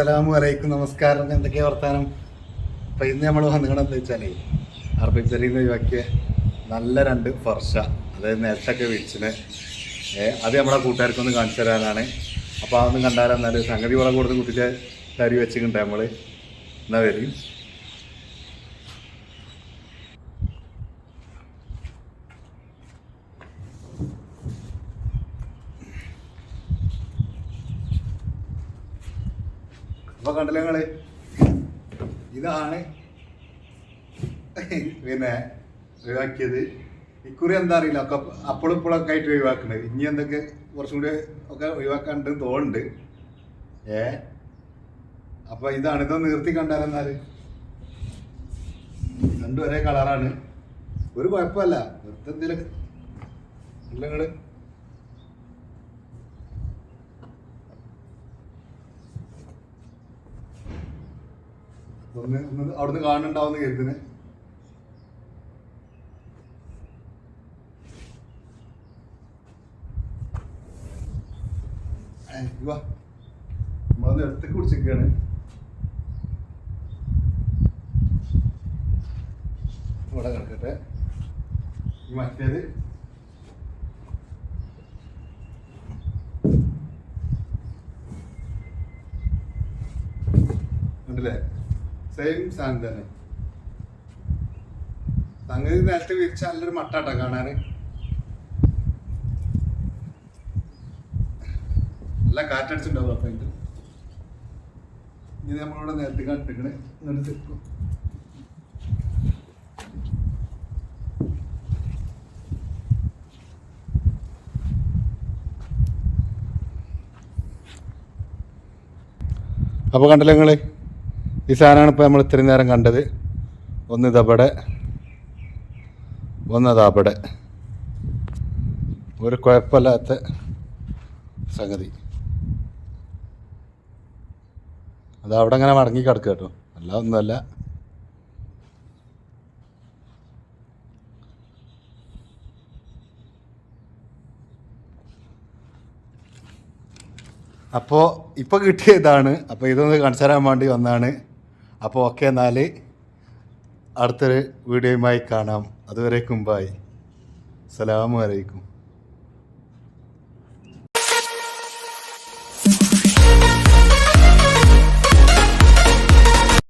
അസ്സലാമു അലൈക്കും. നമസ്കാരം. എന്തൊക്കെയാ വർത്താനം? അപ്പം ഇന്ന് നമ്മൾ വന്നിക്കണമെന്ന് വെച്ചാലേ അറബിക്കറിയിൽ നിന്ന് ഒഴിവാക്കിയ നല്ല 2 ഫർഷ, അതായത് നിലത്തൊക്കെ വിരിച്ചിന് അത് നമ്മളെ കൂട്ടുകാർക്കൊന്ന് കാണിച്ചു തരാനാണ്. അപ്പോൾ അതൊന്നും കണ്ടാലെന്നാൽ സംഗതി വളം കൊടുത്ത് കുത്തിച്ച് തരി വെച്ചിട്ടുണ്ട് നമ്മൾ. എന്നാ വരും. അപ്പോൾ കണ്ടില്ലേ നിങ്ങൾ, ഇതാണ് പിന്നെ ഒഴിവാക്കിയത്. ഇക്കുറി എന്താ അറിയില്ല, ഒക്കെ അപ്പോഴും ഇപ്പോഴൊക്കെ ആയിട്ട് ഒഴിവാക്കണത്. ഇനി എന്തൊക്കെ കുറച്ചും കൂടി ഒക്കെ ഒഴിവാക്കാണ്ട് തോന്നുന്നുണ്ട്. അപ്പോൾ ഇതാണ്. ഇതൊന്ന് നിർത്തി കണ്ടാലെന്നാൽ രണ്ടും ഒരേ കളറാണ്. ഒരു കുഴപ്പമല്ല. വെറുതെ എന്തെങ്കിലും ഇല്ല നിങ്ങൾ ഒന്ന് അവിടുന്ന് കാണുന്നുണ്ടാവുന്ന കരുതിന്. നമ്മളൊന്ന് എടുത്തേക്ക് കുടിച്ചിരിക്കുകയാണ്. ഇവിടെ കിടക്കട്ടെ. ഈ മറ്റേത് കണ്ടില്ലേ, സെയിം സാധനം തന്നെ. സംഗതി നേരത്തെ വിരിച്ച നല്ലൊരു മട്ടാട്ടാ കാണാൻ. നല്ല കാറ്റടിച്ചിട്ടുണ്ടാവും. അപ്പം ഇത് നമ്മളിവിടെ നേരത്തെ കാട്ടിക്കണേ ഇങ്ങോട്ട് തെക്കും. അപ്പോൾ കണ്ടല്ലോ നിങ്ങൾ, ഈ സാധനമാണ് ഇപ്പോൾ നമ്മൾ ഇത്രയും നേരം കണ്ടത്. ഒന്ന് ഇതവിടെ, ഒന്ന് അതവിടെ. ഒരു കുഴപ്പമില്ലാത്ത സംഗതി. അത് അവിടെ അങ്ങനെ മടങ്ങി കിടക്കുക കേട്ടോ, അല്ല ഒന്നുമല്ല. അപ്പോൾ ഇപ്പോൾ കിട്ടിയ ഇതാണ്. അപ്പോൾ ഇതൊന്ന് കാണിച്ചു തരാൻ വേണ്ടി വന്നതാണ്. അപ്പോൾ ഓക്കെ, എന്നാൽ അടുത്തൊരു വീഡിയോയുമായി കാണാം. അതുവരേക്കും ബൈ. അസ്സലാമു അലൈക്കും.